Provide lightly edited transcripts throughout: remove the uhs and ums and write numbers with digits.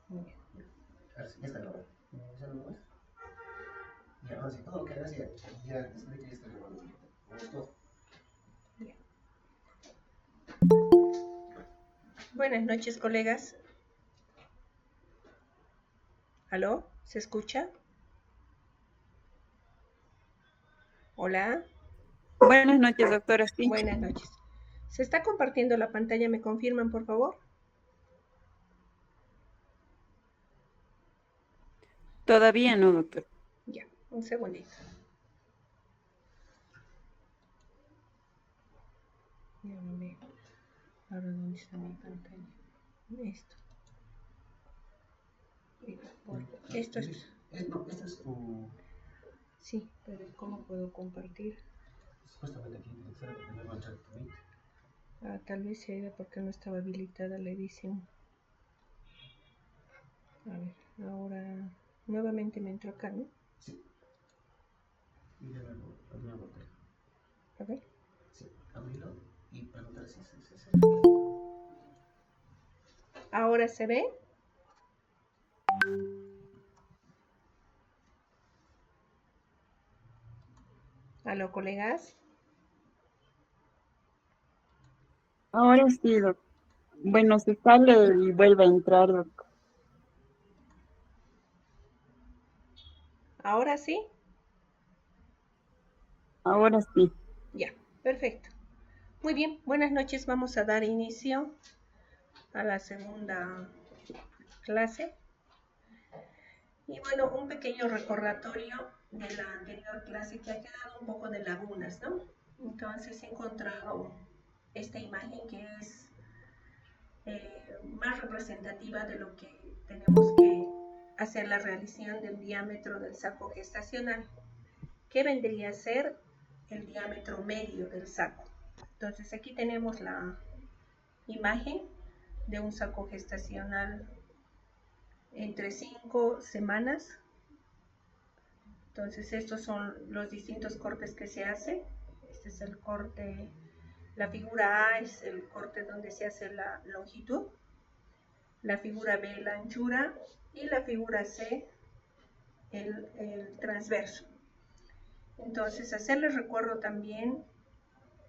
Muy bien. Ahora sí, ya está grabado. ¿Ya lo ves? Y ahora sí, todo lo que hagas ya después ya está grabado. Es todo. Bien. Buenas noches, colegas. ¿Aló? ¿Se escucha? Hola. Buenas noches, doctora. Sí. Buenas noches. ¿Se está compartiendo la pantalla? ¿Me confirman, por favor? Todavía no, doctor. Ya, un segundito. Ahora, ¿dónde está mi pantalla? Esto. Esto es... No, esto es tu... Sí, pero ¿cómo puedo compartir? Supuestamente aquí tiene que ser porque no va a entrar tu Meet. Tal vez sea porque no estaba habilitada la edición. A ver, ahora nuevamente me entro acá, ¿no? Sí. Y de nuevo. A ver. Sí, abrirlo y preguntar si se ¿Ahora se ve? ¿Aló, colegas? Ahora sí, doctor. Bueno, se sale y vuelve a entrar, doctor. ¿Ahora sí? Ahora sí. Ya, perfecto. Muy bien, buenas noches. Vamos a dar inicio a la segunda clase. Y bueno, un pequeño recordatorio de la anterior clase que ha quedado un poco de lagunas, ¿no? Entonces he encontrado esta imagen que es más representativa de lo que tenemos que hacer la realización del diámetro del saco gestacional, que vendría a ser el diámetro medio del saco. Entonces aquí tenemos la imagen de un saco gestacional entre 5 semanas. Entonces estos son los distintos cortes que se hace. Este es el corte, la figura A es el corte donde se hace la longitud, la figura B la anchura y la figura C el transverso. Entonces hacerles recuerdo también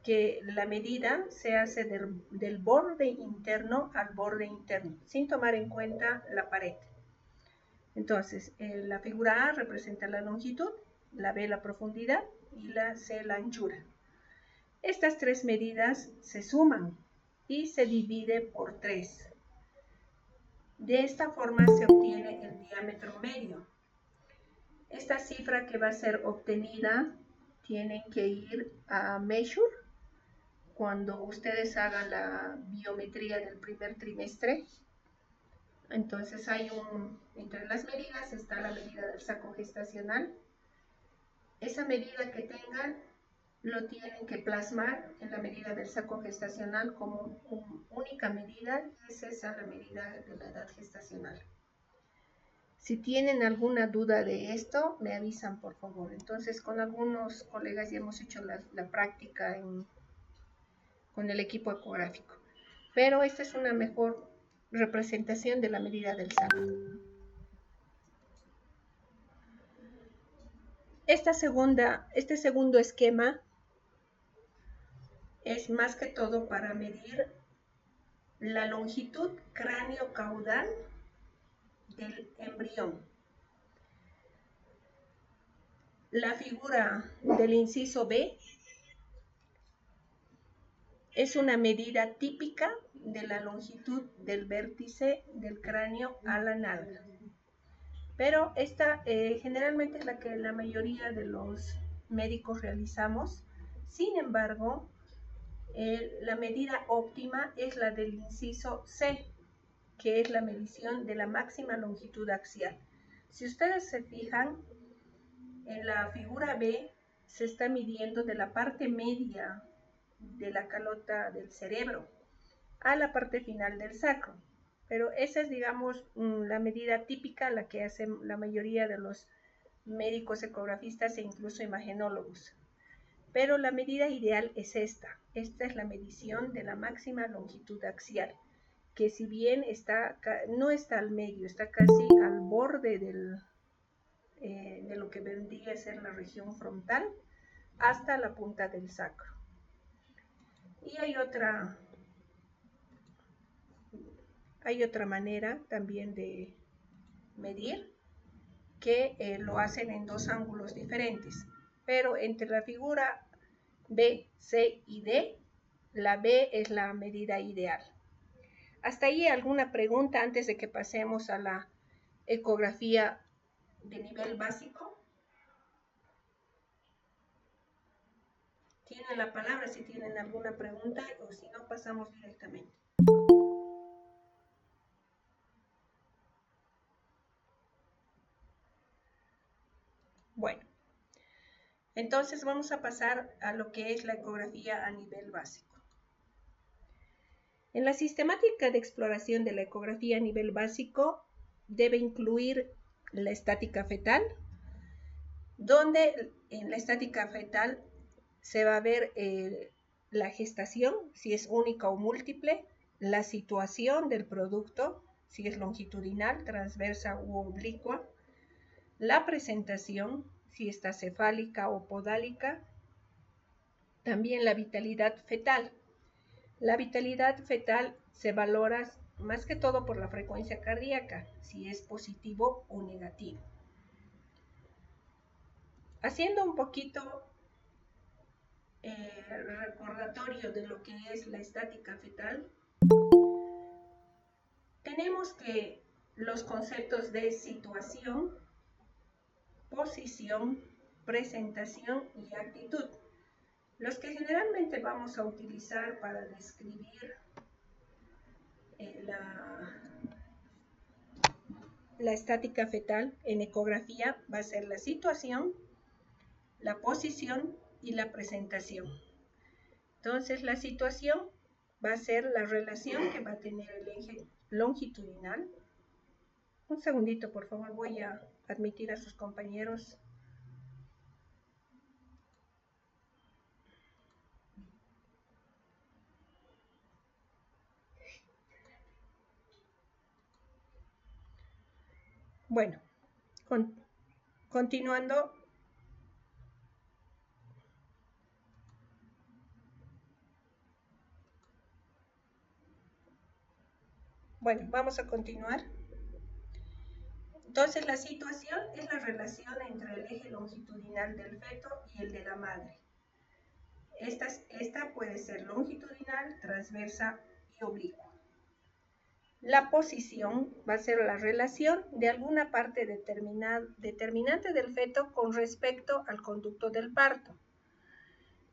que la medida se hace del borde interno al borde interno, sin tomar en cuenta la pared. Entonces, la figura A representa la longitud, la B la profundidad y la C la anchura. Estas tres medidas se suman y se divide por 3. De esta forma se obtiene el diámetro medio. Esta cifra que va a ser obtenida tienen que ir a Measure cuando ustedes hagan la biometría del primer trimestre. Entonces entre las medidas está la medida del saco gestacional. Esa medida que tengan lo tienen que plasmar en la medida del saco gestacional como única medida, y es esa la medida de la edad gestacional. Si tienen alguna duda de esto, me avisan, por favor. Entonces, con algunos colegas ya hemos hecho la práctica con el equipo ecográfico. Pero esta es una mejor representación de la medida del saco. Este segundo esquema es más que todo para medir la longitud cráneo-caudal del embrión. La figura del inciso B es una medida típica de la longitud del vértice del cráneo a la nalga. Pero esta generalmente es la que la mayoría de los médicos realizamos. Sin embargo, la medida óptima es la del inciso C, que es la medición de la máxima longitud axial. Si ustedes se fijan, en la figura B se está midiendo de la parte media de la calota del cerebro a la parte final del sacro. Pero esa es, digamos, la medida típica, la que hacen la mayoría de los médicos ecografistas e incluso imagenólogos. Pero la medida ideal es esta. Esta es la medición de la máxima longitud axial, que si bien no está al medio, está casi al borde de lo que vendría a ser la región frontal, hasta la punta del sacro. Y hay otra manera también de medir, que lo hacen en dos ángulos diferentes, pero entre la figura B, C y D, la B es la medida ideal. ¿Hasta ahí alguna pregunta antes de que pasemos a la ecografía de nivel básico? Tienen la palabra si tienen alguna pregunta, o si no, pasamos directamente. Bueno, entonces vamos a pasar a lo que es la ecografía a nivel básico. En la sistemática de exploración de la ecografía a nivel básico debe incluir la estática fetal, donde en la estática fetal se va a ver la gestación, si es única o múltiple, la situación del producto, si es longitudinal, transversa u oblicua, la presentación, si está cefálica o podálica, también la vitalidad fetal. La vitalidad fetal se valora más que todo por la frecuencia cardíaca, si es positivo o negativo. Haciendo un poquito recordatorio de lo que es la estática fetal, tenemos que los conceptos de situación, posición, presentación y actitud, los que generalmente vamos a utilizar para describir la estática fetal en ecografía, va a ser la situación, la posición y la presentación. Entonces, la situación va a ser la relación que va a tener el eje longitudinal. Un segundito, por favor, voy a admitir a sus compañeros. Bueno, continuando. Bueno, vamos a continuar. Entonces, la situación es la relación entre el eje longitudinal del feto y el de la madre. Esta puede ser longitudinal, transversa y oblicua. La posición va a ser la relación de alguna parte determinante del feto con respecto al conducto del parto.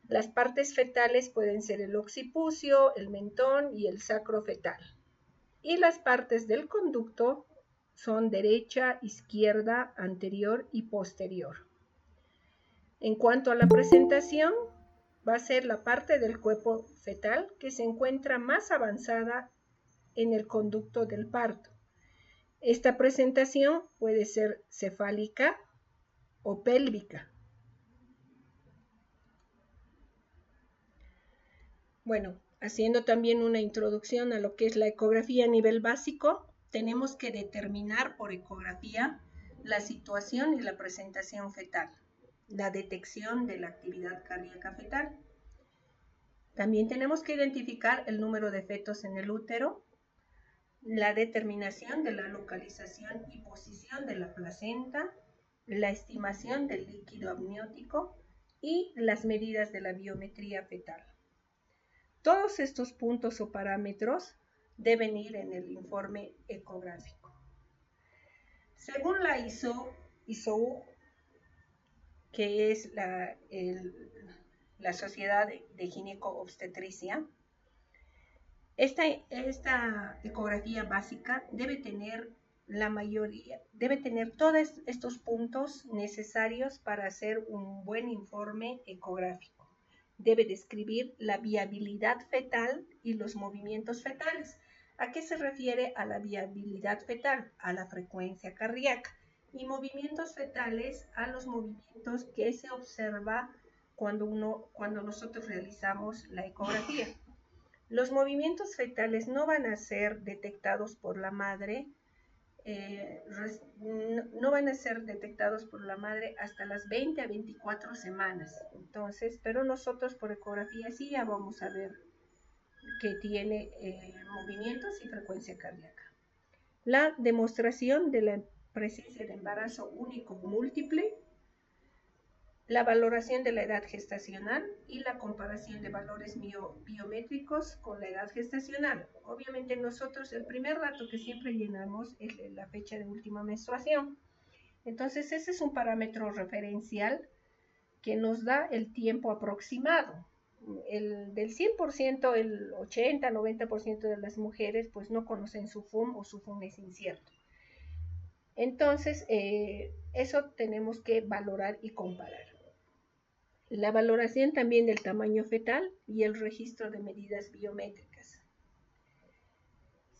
Las partes fetales pueden ser el occipucio, el mentón y el sacro fetal. Y las partes del conducto son derecha, izquierda, anterior y posterior. En cuanto a la presentación, va a ser la parte del cuerpo fetal que se encuentra más avanzada en el conducto del parto. Esta presentación puede ser cefálica o pélvica. Bueno, haciendo también una introducción a lo que es la ecografía a nivel básico, tenemos que determinar por ecografía la situación y la presentación fetal, la detección de la actividad cardíaca fetal. También tenemos que identificar el número de fetos en el útero, la determinación de la localización y posición de la placenta, la estimación del líquido amniótico y las medidas de la biometría fetal. Todos estos puntos o parámetros deben ir en el informe ecográfico. Según la ISOU, que es la Sociedad de Gineco-Obstetricia, esta ecografía básica debe tener todos estos puntos necesarios para hacer un buen informe ecográfico. Debe describir la viabilidad fetal y los movimientos fetales. ¿A qué se refiere a la viabilidad fetal? A la frecuencia cardíaca. Y movimientos fetales a los movimientos que se observa cuando nosotros realizamos la ecografía. Los movimientos fetales no van a ser detectados por la madre, no van a ser detectados por la madre hasta las 20 a 24 semanas. Entonces, pero nosotros por ecografía sí ya vamos a ver que tiene movimientos y frecuencia cardíaca. La demostración de la presencia de embarazo único múltiple, la valoración de la edad gestacional y la comparación de valores biométricos con la edad gestacional. Obviamente nosotros el primer dato que siempre llenamos es la fecha de última menstruación. Entonces ese es un parámetro referencial que nos da el tiempo aproximado. Del 100%, el 80-90% de las mujeres pues no conocen su FUM o su FUM es incierto. Entonces, eso tenemos que valorar y comparar. La valoración también del tamaño fetal y el registro de medidas biométricas.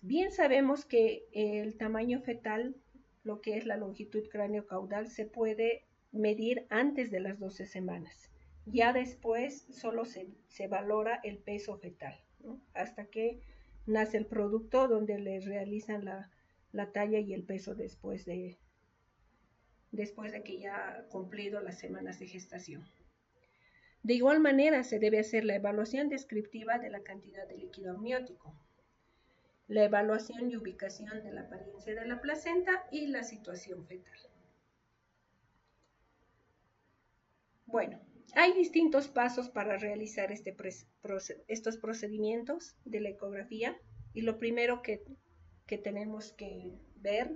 Bien sabemos que el tamaño fetal, lo que es la longitud cráneo-caudal, se puede medir antes de las 12 semanas. Ya después solo se valora el peso fetal, ¿no? Hasta que nace el producto donde le realizan la talla y el peso después de que ya ha cumplido las semanas de gestación. De igual manera, se debe hacer la evaluación descriptiva de la cantidad de líquido amniótico, la evaluación y ubicación de la apariencia de la placenta y la situación fetal. Bueno, hay distintos pasos para realizar estos procedimientos de la ecografía y lo primero que tenemos que ver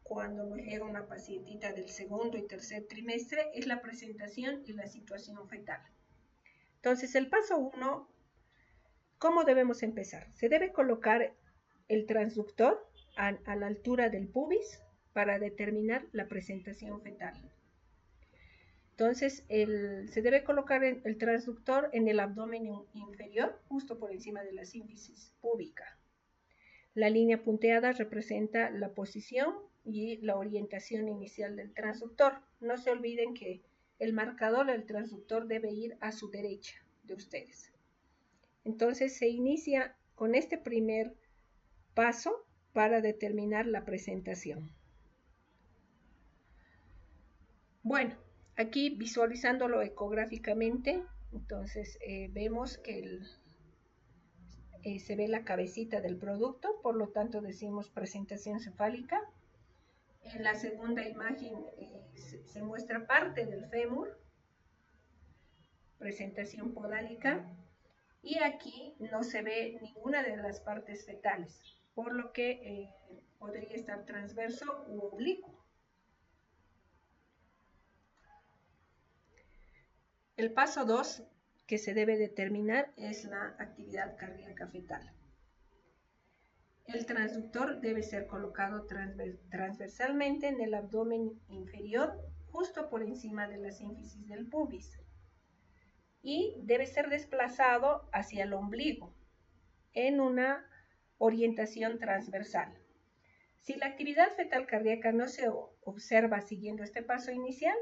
cuando nos llega una pacientita del segundo y tercer trimestre es la presentación y la situación fetal. Entonces, el paso 1, ¿cómo debemos empezar? Se debe colocar el transductor a la altura del pubis para determinar la presentación fetal. Entonces, se debe colocar el transductor en el abdomen inferior, justo por encima de la sínfisis púbica. La línea punteada representa la posición y la orientación inicial del transductor. No se olviden que el marcador del transductor debe ir a su derecha de ustedes. Entonces se inicia con este primer paso para determinar la presentación. Bueno, aquí visualizándolo ecográficamente, entonces vemos que se ve la cabecita del producto, por lo tanto decimos presentación cefálica. En la segunda imagen se muestra parte del fémur, presentación podálica, y aquí no se ve ninguna de las partes fetales, por lo que podría estar transverso u oblicuo. El paso 2 que se debe determinar es la actividad cardíaca fetal. El transductor debe ser colocado transversalmente en el abdomen inferior, justo por encima de la sínfisis del pubis, y debe ser desplazado hacia el ombligo en una orientación transversal. Si la actividad fetal cardíaca no se observa siguiendo este paso inicial,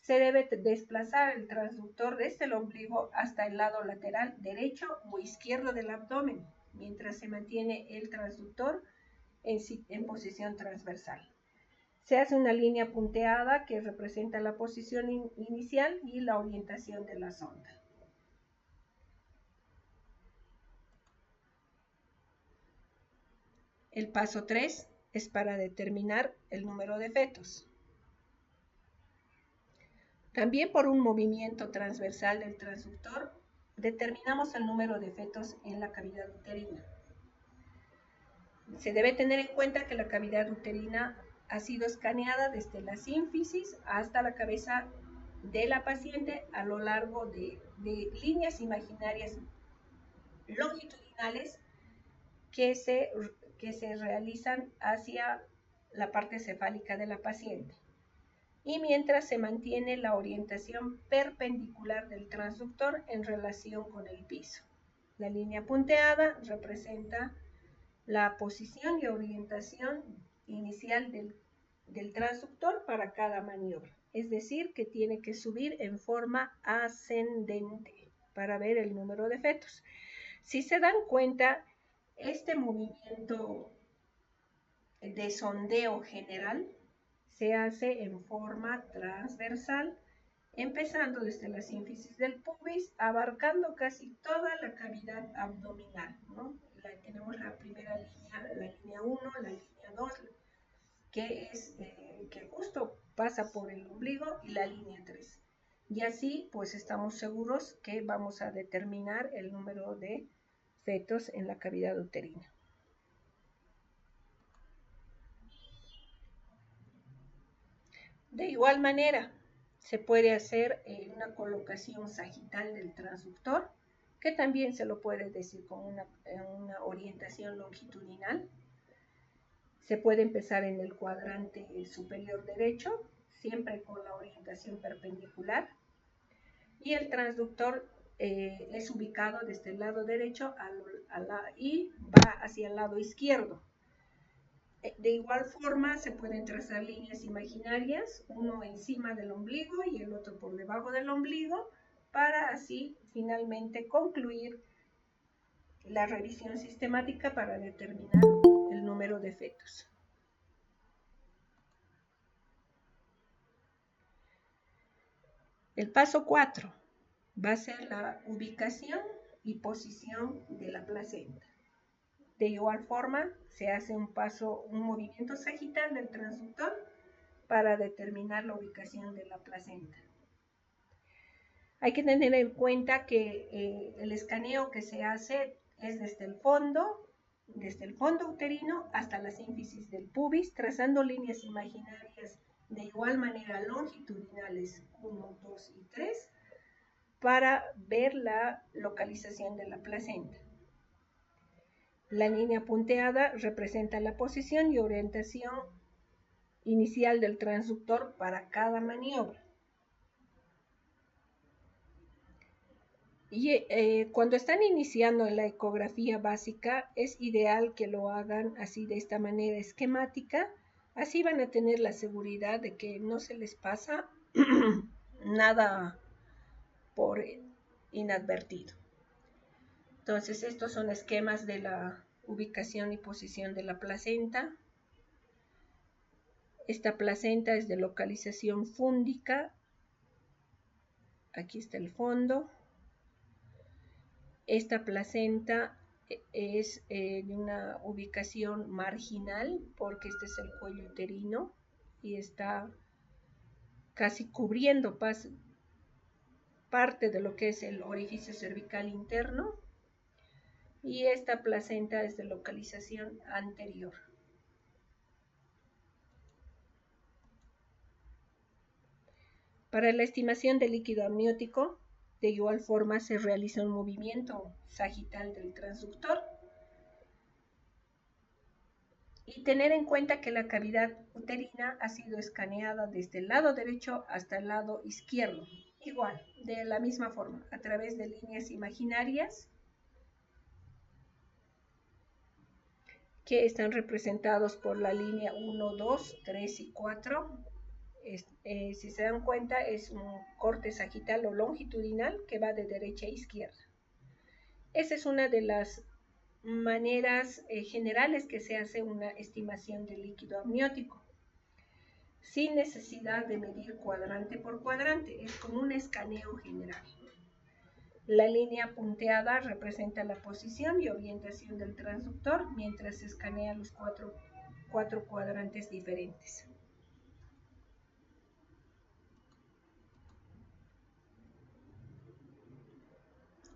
se debe desplazar el transductor desde el ombligo hasta el lado lateral derecho o izquierdo del abdomen, mientras se mantiene el transductor en posición transversal. Se hace una línea punteada que representa la posición inicial y la orientación de la sonda. El paso 3 es para determinar el número de fetos. También por un movimiento transversal del transductor determinamos el número de fetos en la cavidad uterina. Se debe tener en cuenta que la cavidad uterina ha sido escaneada desde la sínfisis hasta la cabeza de la paciente a lo largo de líneas imaginarias longitudinales que se realizan hacia la parte cefálica de la paciente, y mientras se mantiene la orientación perpendicular del transductor en relación con el piso. La línea punteada representa la posición y orientación inicial del transductor para cada maniobra, es decir, que tiene que subir en forma ascendente para ver el número de fetos. Si se dan cuenta, este movimiento de sondeo general se hace en forma transversal, empezando desde la sínfisis del pubis, abarcando casi toda la cavidad abdominal, ¿no? Tenemos la primera línea, la línea 1, la línea 2, que justo pasa por el ombligo, y la línea 3. Y así pues estamos seguros que vamos a determinar el número de fetos en la cavidad uterina. De igual manera, se puede hacer una colocación sagital del transductor, que también se lo puede decir como una orientación longitudinal. Se puede empezar en el cuadrante superior derecho, siempre con la orientación perpendicular, y el transductor es ubicado desde el lado derecho y va hacia el lado izquierdo. De igual forma se pueden trazar líneas imaginarias, uno encima del ombligo y el otro por debajo del ombligo, para así finalmente concluir la revisión sistemática para determinar el número de fetos. El paso 4 va a ser la ubicación y posición de la placenta. De igual forma, se hace un movimiento sagital del transductor para determinar la ubicación de la placenta. Hay que tener en cuenta que el escaneo que se hace es desde el fondo uterino hasta la sínfisis del pubis, trazando líneas imaginarias de igual manera longitudinales 1, 2 y 3 para ver la localización de la placenta. La línea punteada representa la posición y orientación inicial del transductor para cada maniobra. Y cuando están iniciando en la ecografía básica, es ideal que lo hagan así, de esta manera esquemática. Así van a tener la seguridad de que no se les pasa nada por inadvertido. Entonces, estos son esquemas de la ubicación y posición de la placenta. Esta placenta es de localización fúndica. Aquí está el fondo. Esta placenta es de una ubicación marginal, porque este es el cuello uterino y está casi cubriendo parte de lo que es el orificio cervical interno. Y esta placenta es de localización anterior. Para la estimación del líquido amniótico, de igual forma se realiza un movimiento sagital del transductor. Y tener en cuenta que la cavidad uterina ha sido escaneada desde el lado derecho hasta el lado izquierdo. Igual, de la misma forma, a través de líneas imaginarias que están representados por la línea 1, 2, 3 y 4. Si se dan cuenta, es un corte sagital o longitudinal que va de derecha a izquierda. Esa es una de las maneras generales que se hace una estimación del líquido amniótico, sin necesidad de medir cuadrante por cuadrante, es como un escaneo general. La línea punteada representa la posición y orientación del transductor mientras se escanea los cuatro cuadrantes diferentes.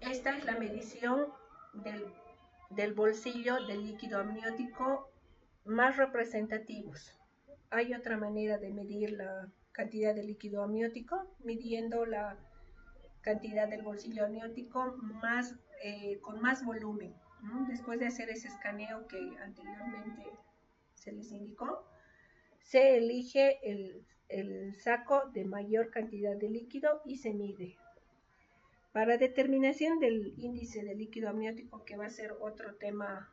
Esta es la medición del bolsillo del líquido amniótico más representativos. Hay otra manera de medir la cantidad de líquido amniótico, midiendo la cantidad del bolsillo amniótico con más volumen, ¿no? Después de hacer ese escaneo que anteriormente se les indicó, se elige el saco de mayor cantidad de líquido y se mide. Para determinación del índice de líquido amniótico, que va a ser otro tema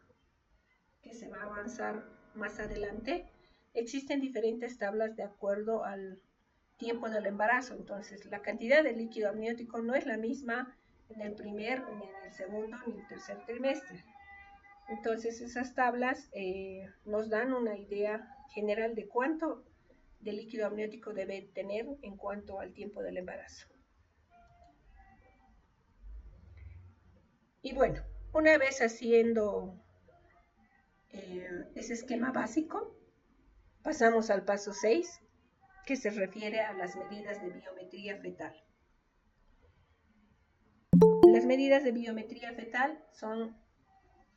que se va a avanzar más adelante, existen diferentes tablas de acuerdo al tiempo del embarazo. Entonces, la cantidad de líquido amniótico no es la misma en el primer, ni en el segundo, ni en el tercer trimestre. Entonces esas tablas nos dan una idea general de cuánto de líquido amniótico debe tener en cuanto al tiempo del embarazo. Y bueno, una vez haciendo ese esquema básico, pasamos al paso 6, que se refiere a las medidas de biometría fetal. Las medidas de biometría fetal son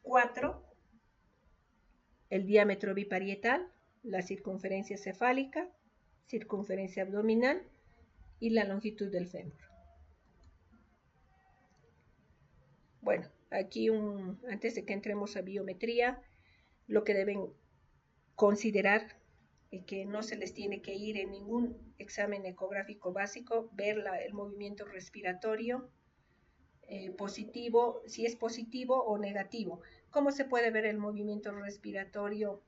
4: el diámetro biparietal, la circunferencia cefálica, circunferencia abdominal y la longitud del fémur. Bueno, aquí antes de que entremos a biometría, lo que deben considerar y que no se les tiene que ir en ningún examen ecográfico básico, ver el movimiento respiratorio positivo, si es positivo o negativo. ¿Cómo se puede ver el movimiento respiratorio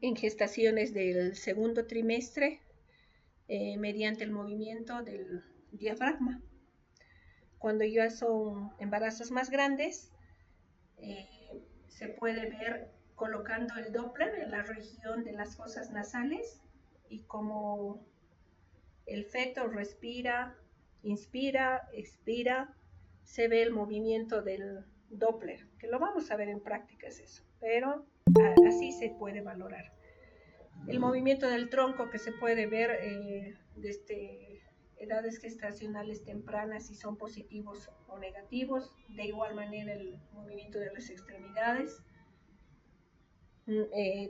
en gestaciones del segundo trimestre? Mediante el movimiento del diafragma. Cuando ya son embarazos más grandes, se puede ver colocando el Doppler en la región de las fosas nasales y como el feto respira, inspira, expira, se ve el movimiento del Doppler, que lo vamos a ver en prácticas eso, pero así se puede valorar. El movimiento del tronco que se puede ver desde edades gestacionales tempranas, si son positivos o negativos. De igual manera el movimiento de las extremidades.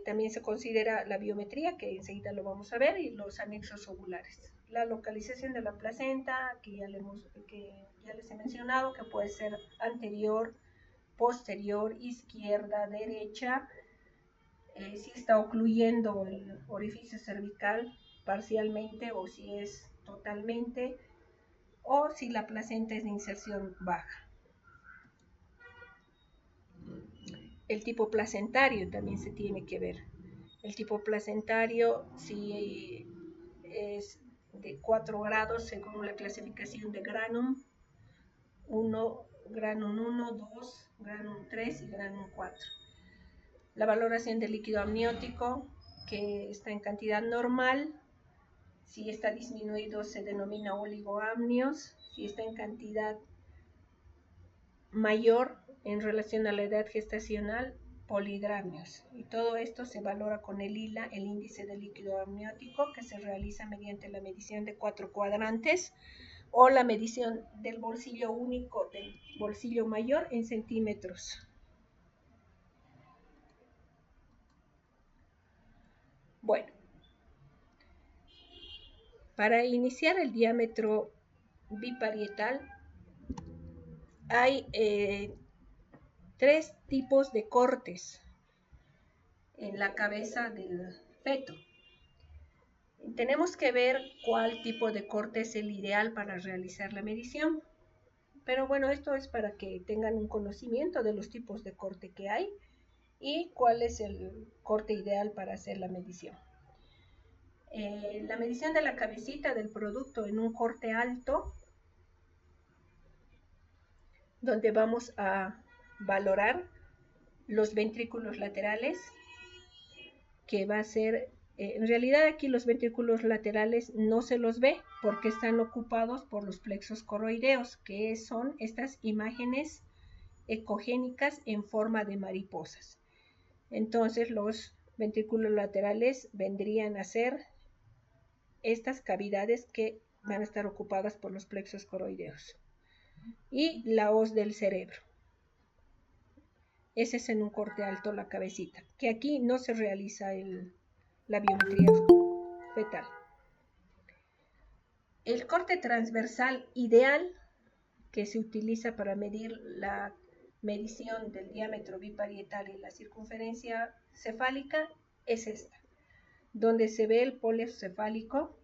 También se considera la biometría, que enseguida lo vamos a ver, y los anexos ovulares. La localización de la placenta, que ya les he mencionado, que puede ser anterior, posterior, izquierda, derecha, si está ocluyendo el orificio cervical parcialmente o si es totalmente, o si la placenta es de inserción baja. El tipo placentario también se tiene que ver. El tipo placentario, si es de 4 grados según la clasificación de Granum 1, Granum 1, 2, Granum 3 y Granum 4. La valoración del líquido amniótico, que está en cantidad normal. Si está disminuido se denomina oligoamnios. Si está en cantidad mayor en relación a la edad gestacional, polidramnios. Y todo esto se valora con el ILA, el índice de líquido amniótico, que se realiza mediante la medición de 4 cuadrantes o la medición del bolsillo único del bolsillo mayor en centímetros. Bueno, para iniciar el diámetro biparietal hay 3 tipos de cortes en la cabeza del feto. Tenemos que ver cuál tipo de corte es el ideal para realizar la medición. Pero bueno, esto es para que tengan un conocimiento de los tipos de corte que hay y cuál es el corte ideal para hacer la medición. La medición de la cabecita del producto en un corte alto, donde vamos a valorar los ventrículos laterales, que va a ser, en realidad aquí los ventrículos laterales no se los ve porque están ocupados por los plexos coroideos, que son estas imágenes ecogénicas en forma de mariposas. Entonces los ventrículos laterales vendrían a ser estas cavidades que van a estar ocupadas por los plexos coroideos. Y la hoz del cerebro. Ese es en un corte alto la cabecita, que aquí no se realiza la biometría fetal. El corte transversal ideal que se utiliza para medir la medición del diámetro biparietal y la circunferencia cefálica es esta, donde se ve el polio cefálico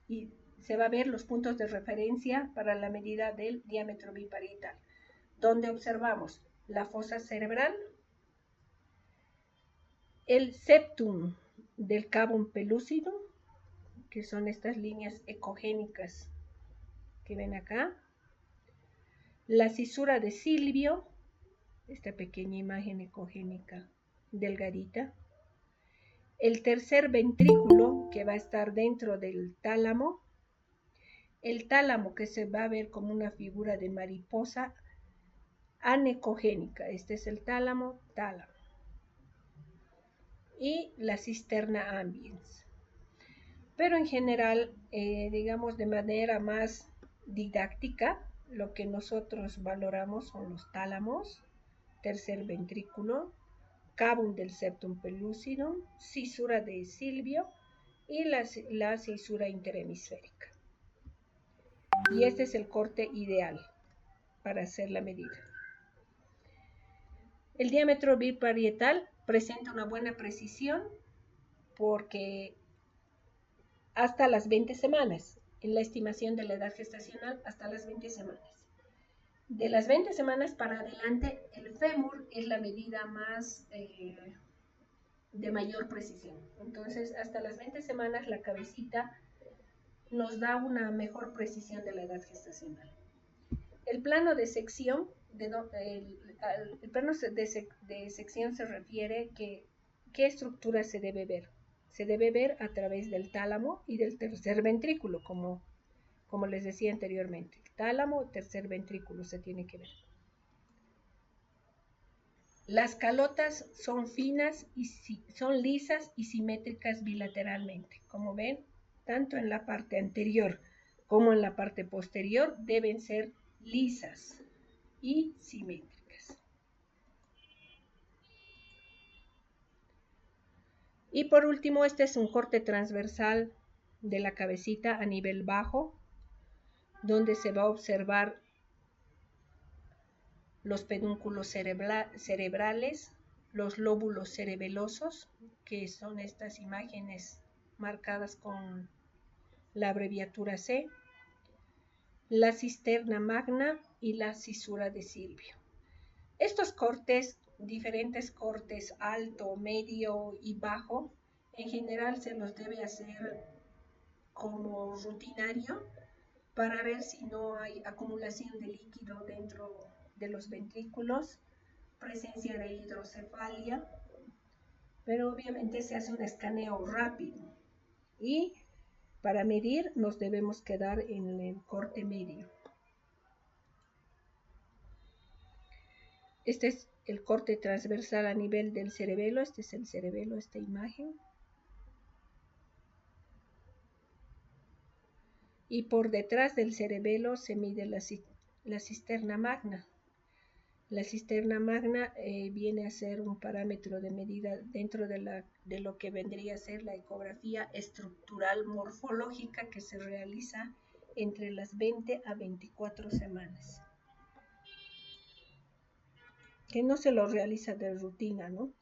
y se va a ver los puntos de referencia para la medida del diámetro biparietal, donde observamos la fosa cerebral, el septum del cabum pellucidum, que son estas líneas ecogénicas que ven acá, la cisura de Silvio, esta pequeña imagen ecogénica delgadita, el tercer ventrículo que va a estar dentro del tálamo, el tálamo que se va a ver como una figura de mariposa anecogénica, este es el tálamo, y la cisterna ambiens. Pero en general, digamos de manera más didáctica, lo que nosotros valoramos son los tálamos, tercer ventrículo, cavum del septum pellucidum, cisura de Silvio y la cisura interhemisférica. Y este es el corte ideal para hacer la medida. El diámetro biparietal presenta una buena precisión porque hasta las 20 semanas, en la estimación de la edad gestacional, hasta las 20 semanas. De las 20 semanas para adelante, el fémur es la medida más de mayor precisión. Entonces, hasta las 20 semanas la cabecita nos da una mejor precisión de la edad gestacional. El plano de sección, el plano de sección se refiere que qué estructura se debe ver. Se debe ver a través del tálamo y del tercer ventrículo, como les decía anteriormente. Tálamo, tercer ventrículo se tiene que ver. Las calotas son finas y son lisas y simétricas bilateralmente. Como ven, tanto en la parte anterior como en la parte posterior deben ser lisas y simétricas. Y por último, este es un corte transversal de la cabecita a nivel bajo, donde se va a observar los pedúnculos cerebrales, los lóbulos cerebelosos, que son estas imágenes marcadas con la abreviatura C, la cisterna magna y la cisura de Silvio. Estos cortes, diferentes cortes alto, medio y bajo, en general se los debe hacer como rutinario para ver si no hay acumulación de líquido dentro de los ventrículos, presencia de hidrocefalia, pero obviamente se hace un escaneo rápido y para medir nos debemos quedar en el corte medio. Este es el corte transversal a nivel del cerebelo, este es el cerebelo, esta imagen. Y por detrás del cerebelo se mide la cisterna magna. La cisterna magna viene a ser un parámetro de medida dentro de lo que vendría a ser la ecografía estructural morfológica que se realiza entre las 20 a 24 semanas. Que no se lo realiza de rutina, ¿no?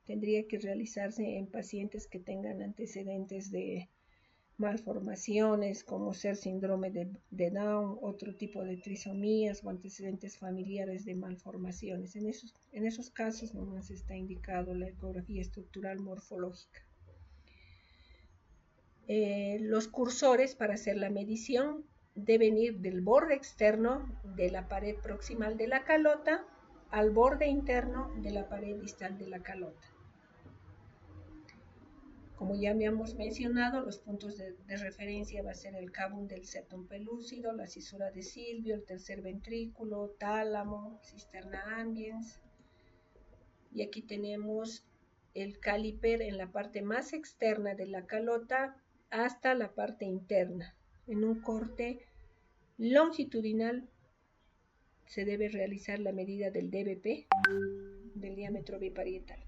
Tendría que realizarse en pacientes que tengan antecedentes de malformaciones como ser síndrome de Down, otro tipo de trisomías o antecedentes familiares de malformaciones. En esos casos nomás está indicado la ecografía estructural morfológica. Los cursores para hacer la medición deben ir del borde externo de la pared proximal de la calota al borde interno de la pared distal de la calota. Como ya habíamos mencionado, los puntos de referencia va a ser el cavum del septum pelúcido, la cisura de Silvio, el tercer ventrículo, tálamo, cisterna ambiens. Y aquí tenemos el caliper en la parte más externa de la calota hasta la parte interna. En un corte longitudinal se debe realizar la medida del DBP, del diámetro biparietal.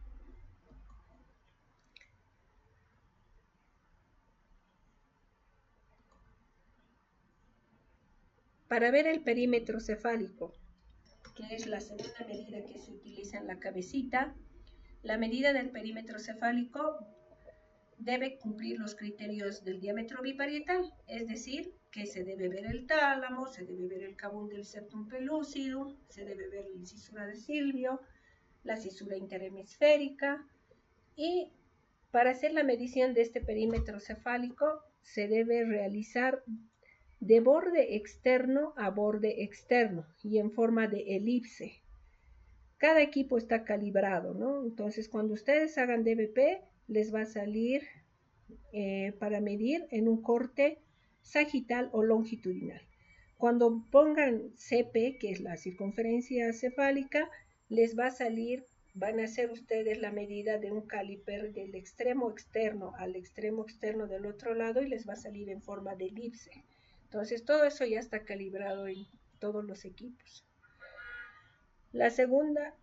Para ver el perímetro cefálico, que es la segunda medida que se utiliza en la cabecita, la medida del perímetro cefálico debe cumplir los criterios del diámetro biparietal, es decir, que se debe ver el tálamo, se debe ver el cavum del septum pelúcido, se debe ver la cisura de Silvio, la cisura interhemisférica, y para hacer la medición de este perímetro cefálico se debe realizar de borde externo a borde externo y en forma de elipse. Cada equipo está calibrado, ¿no? Entonces, cuando ustedes hagan DBP, les va a salir para medir en un corte sagital o longitudinal. Cuando pongan CP, que es la circunferencia cefálica, les va a salir, van a hacer ustedes la medida de un caliper del extremo externo al extremo externo del otro lado y les va a salir en forma de elipse. Entonces, todo eso ya está calibrado en todos los equipos. La segunda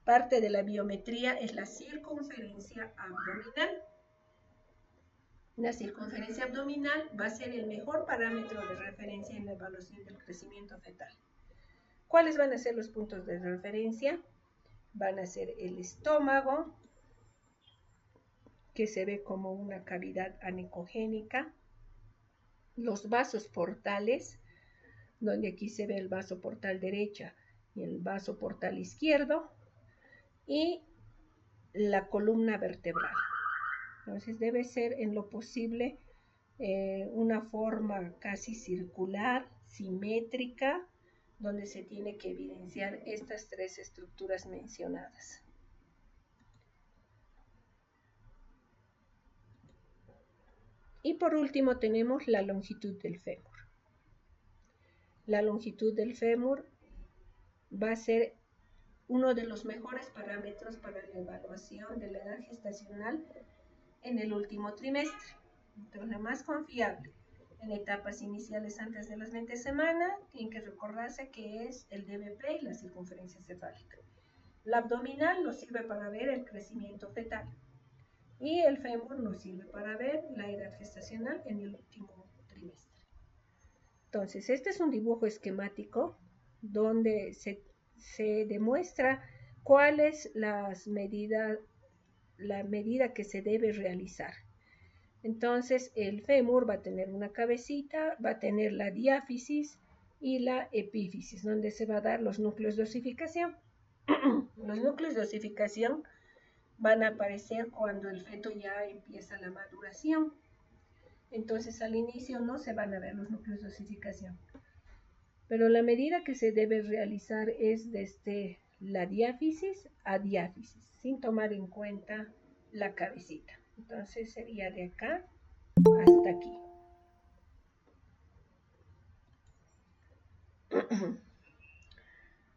parte de la biometría es la circunferencia abdominal. La circunferencia abdominal va a ser el mejor parámetro de referencia en la evaluación del crecimiento fetal. ¿Cuáles van a ser los puntos de referencia? Van a ser el estómago, que se ve como una cavidad anecogénica, los vasos portales, donde aquí se ve el vaso portal derecha y el vaso portal izquierdo, y la columna vertebral. Entonces debe ser en lo posible una forma casi circular, simétrica, donde se tiene que evidenciar estas tres estructuras mencionadas. Y por último tenemos la longitud del fémur. La longitud del fémur va a ser uno de los mejores parámetros para la evaluación de la edad gestacional en el último trimestre. Entonces, la más confiable en etapas iniciales antes de las 20 semanas, tienen que recordarse que es el DBP y la circunferencia cefálica. La abdominal nos sirve para ver el crecimiento fetal y el fémur nos sirve para ver la edad gestacional en el último trimestre. Entonces, este es un dibujo esquemático donde se demuestra cuál es la medida que se debe realizar. Entonces, el fémur va a tener una cabecita, va a tener la diáfisis y la epífisis, donde se va a dar los núcleos de osificación. Los núcleos de osificación van a aparecer cuando el feto ya empieza la maduración. Entonces, al inicio no se van a ver los núcleos de osificación. Pero la medida que se debe realizar es desde la diáfisis a diáfisis, sin tomar en cuenta la cabecita. Entonces sería de acá hasta aquí.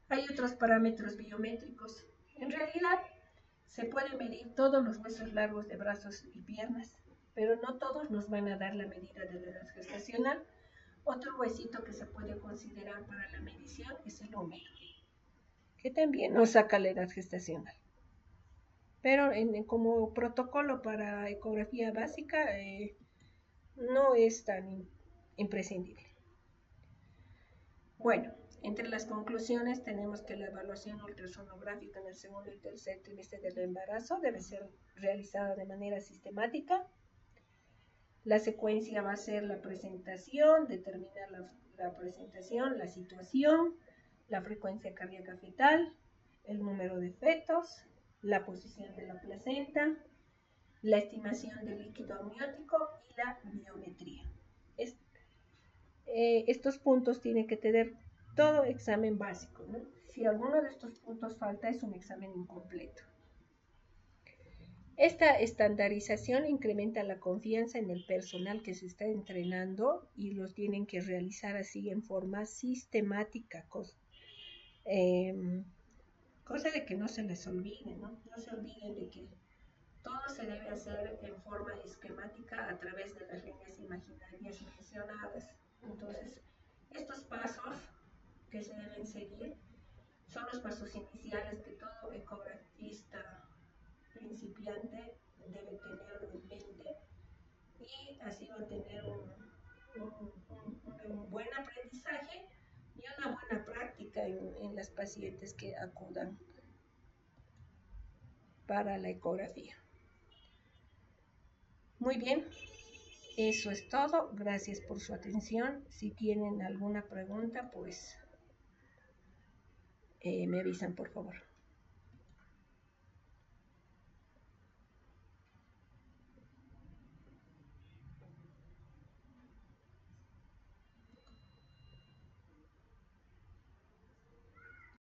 Hay otros parámetros biométricos. En realidad se puede medir todos los huesos largos de brazos y piernas, pero no todos nos van a dar la medida de la edad gestacional. Otro huesito que se puede considerar para la medición es el húmero, que también nos saca la edad gestacional. Pero como protocolo para ecografía básica no es tan imprescindible. Bueno, entre las conclusiones tenemos que la evaluación ultrasonográfica en el segundo y tercer trimestre del embarazo debe ser realizada de manera sistemática. La secuencia va a ser la presentación, determinar la presentación, la situación, la frecuencia cardíaca fetal, el número de fetos, la posición de la placenta, la estimación del líquido amniótico y la biometría. Estos puntos tienen que tener todo examen básico, ¿no? Si alguno de estos puntos falta, es un examen incompleto. Esta estandarización incrementa la confianza en el personal que se está entrenando y los tienen que realizar así en forma sistemática, cosa de que no se les olvide, ¿no? No se olviden de que todo se debe hacer en forma esquemática a través de las líneas imaginarias mencionadas. Entonces, estos pasos que se deben seguir son los pasos iniciales que todo ecografista principiante debe tenerlo en mente y así va a tener un buen aprendizaje y una buena práctica en las pacientes que acudan para la ecografía. Muy bien, eso es todo. Gracias por su atención. Si tienen alguna pregunta, pues me avisan, por favor.